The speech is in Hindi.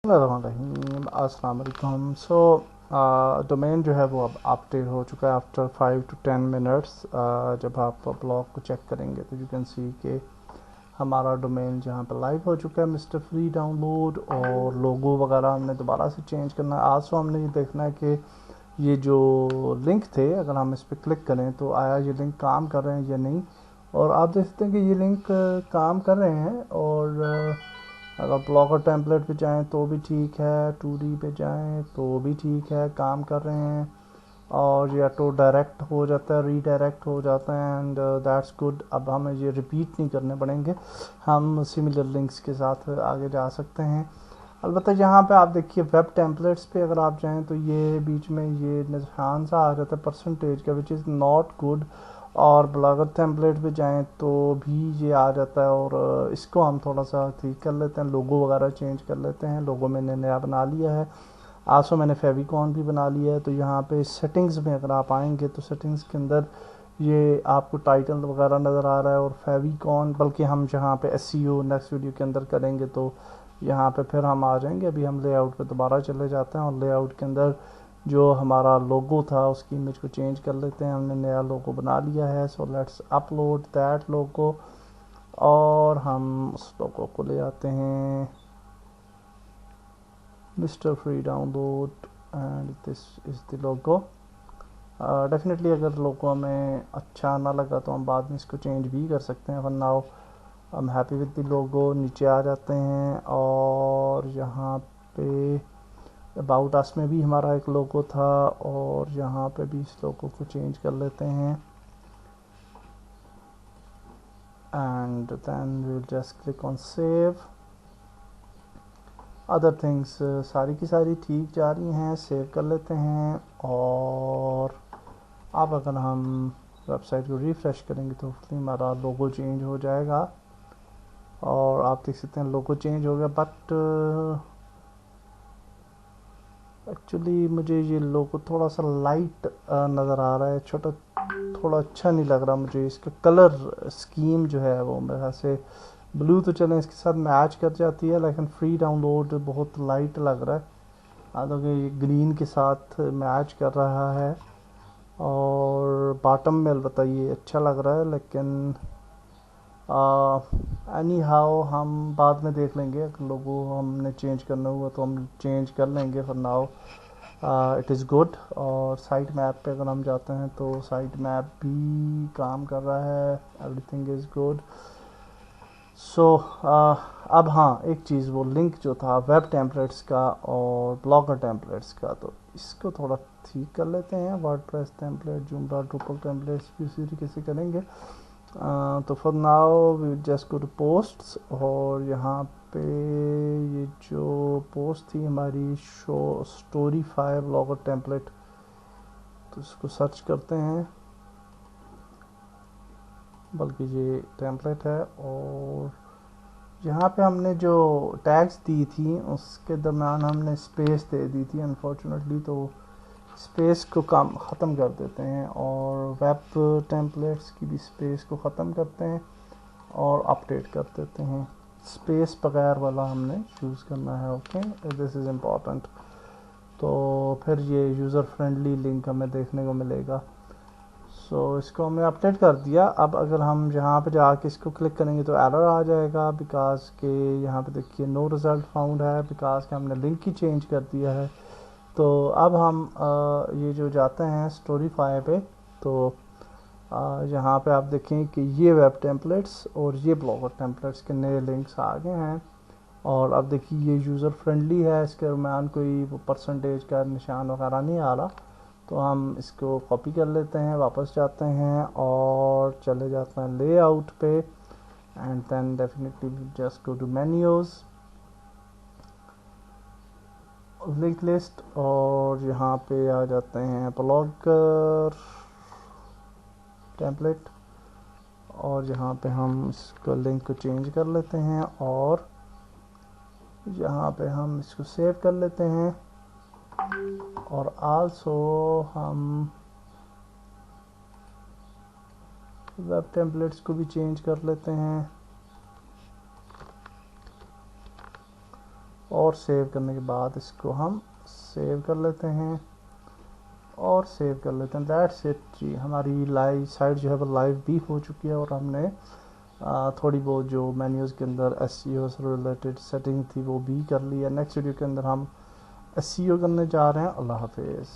अस्सलाम वालेकुम। सो डोमेन जो है वो अब अपडेट हो चुका है आफ्टर 5 to 10 मिनट्स। जब आप ब्लॉग को चेक करेंगे तो यू कैन सी कि हमारा डोमेन जहाँ पे लाइव हो चुका है मिस्टर फ्री डाउनलोड, और लोगो वगैरह हमने दोबारा से चेंज करना है। आज तो हमने ये देखना है कि ये जो लिंक थे अगर हम इस पर क्लिक करें तो आया ये लिंक काम कर रहे हैं या नहीं। और आप देख सकते हैं कि ये लिंक काम कर रहे हैं, और अगर ब्लॉगर टेम्पलेट पे जाएं तो भी ठीक है, 2D पे जाएं तो भी ठीक है, काम कर रहे हैं। और या तो डायरेक्ट हो जाता है, रीडायरेक्ट हो जाता है, एंड दैट्स गुड। अब हमें ये रिपीट नहीं करने पड़ेंगे, हम सिमिलर लिंक्स के साथ आगे जा सकते हैं। अलबत्ता यहाँ पे आप देखिए वेब टेम्पलेट्स पे अगर आप जाएं तो ये बीच में ये निशान सा आ जाता है परसेंटेज का, विच इज़ नॉट गुड। और ब्लॉगर टेम्पलेट पे जाएं तो भी ये आ जाता है, और इसको हम थोड़ा सा ठीक कर लेते हैं, लोगो वगैरह चेंज कर लेते हैं। लोगो मैंने नया बना लिया है, आसो मैंने फेविकॉन भी बना लिया है। तो यहाँ पे सेटिंग्स में अगर आप आएंगे तो सेटिंग्स के अंदर ये आपको टाइटल वगैरह नज़र आ रहा है और फेविकॉन, बल्कि हम जहाँ पे एसईओ नेक्स्ट वीडियो के अंदर करेंगे तो यहाँ पे फिर हम आ जाएंगे। अभी हम लेआउट पे दोबारा चले जाते हैं, और लेआउट के अंदर जो हमारा लोगो था उसकी इमेज को चेंज कर लेते हैं। हमने नया लोगो बना लिया है, सो लेट्स अपलोड दैट लोगो, और हम उस लोगो को ले आते हैं mister free download, and this is the logo. Definitely अगर लोगो हमें अच्छा ना लगा तो हम बाद में इसको चेंज भी कर सकते हैं। For now I am happy with the logo. नीचे आ जाते हैं और यहाँ पे अबाउट अस में भी हमारा एक लोगो था, और यहाँ पे भी इस लोगो को चेंज कर लेते हैं, and then we will just click on save. Other things सारी की सारी ठीक जा रही हैं, सेव कर लेते हैं। और अब अगर हम वेबसाइट को रिफ़्रेश करेंगे तो हमारा लोगो चेंज हो जाएगा, और आप देख सकते हैं लोगो चेंज हो गया। बट एक्चुअली मुझे ये लोगो थोड़ा सा लाइट नज़र आ रहा है, छोटा, थोड़ा अच्छा नहीं लग रहा मुझे। इसका कलर स्कीम जो है वो मेरे ख्याल से ब्लू तो चलें इसके साथ मैच कर जाती है, लेकिन फ्री डाउनलोड बहुत लाइट लग रहा है। हालांकि ये ग्रीन के साथ मैच कर रहा है, और बॉटम में अलबत्ता ये अच्छा लग रहा है, लेकिन एनी हाउ हम बाद में देख लेंगे। अगर लोगो हमने चेंज करना हुआ तो हम चेंज कर लेंगे। For now it is good. और साइट मैप पे अगर हम जाते हैं तो साइट मैप भी काम कर रहा है, एवरीथिंग इज़ गुड। सो अब हाँ, एक चीज़, वो लिंक जो था वेब टेम्पलेट्स का और ब्लॉगर टेम्पलेट्स का, तो इसको थोड़ा ठीक कर लेते हैं। WordPress template, Joomla, Drupal templates भी उसी तरीके से करेंगे। तो for now we just go to posts, और यहाँ पे ये जो पोस्ट थी हमारी शो स्टोरी 5 ब्लॉगर टेम्पलेट, तो इसको सर्च करते हैं, बल्कि ये टेम्पलेट है। और यहाँ पे हमने जो टैग्स दी थी उसके दरम्यान हमने स्पेस दे दी थी अनफॉर्चुनेटली, तो स्पेस को काम ख़त्म कर देते हैं, और वेब टेम्पलेट्स की भी स्पेस को ख़त्म करते हैं और अपडेट कर देते हैं। स्पेस बगैर वाला हमने यूज़ करना है। Okay, this is important. तो फिर ये यूज़र फ्रेंडली लिंक हमें देखने को मिलेगा। सो इसको हमने अपडेट कर दिया। अब अगर हम यहाँ पे जाके इसको क्लिक करेंगे तो एरर आ जाएगा, बिकॉज के यहाँ पे देखिए नो रिज़ल्ट फाउंड है, बिकॉज के हमने लिंक ही चेंज कर दिया है। तो अब हम ये जो जाते हैं स्टोरी 5 पे, तो यहाँ पे आप देखें कि ये वेब टेम्पलेट्स और ये ब्लॉगर टेम्पलेट्स के नए लिंक्स आ गए हैं। और अब देखिए ये यूज़र फ्रेंडली है, इसके दरम्यान कोई वो परसेंटेज का निशान वगैरह नहीं आ रहा। तो हम इसको कॉपी कर लेते हैं, वापस जाते हैं और चले जाते हैं लेआउट पे, and then definitely just go to menus, link list, और यहाँ पे आ जाते हैं ब्लॉगर टेम्पलेट, और यहाँ पे हम इसको लिंक को चेंज कर लेते हैं, और यहाँ पे हम इसको सेव कर लेते हैं। और आल्सो हम वेब टेम्पलेट्स को भी चेंज कर लेते हैं। और सेव करने के बाद इसको हम सेव कर लेते हैं और सेव कर लेते हैं। दैट्स इट जी, हमारी लाइव साइट जो है वो लाइव भी हो चुकी है और हमने थोड़ी बहुत जो मेन्यूज़ के अंदर एसईओ से रिलेटेड सेटिंग थी वो भी कर ली है। नेक्स्ट वीडियो के अंदर हम एसईओ करने जा रहे हैं। अल्लाह हाफिज़।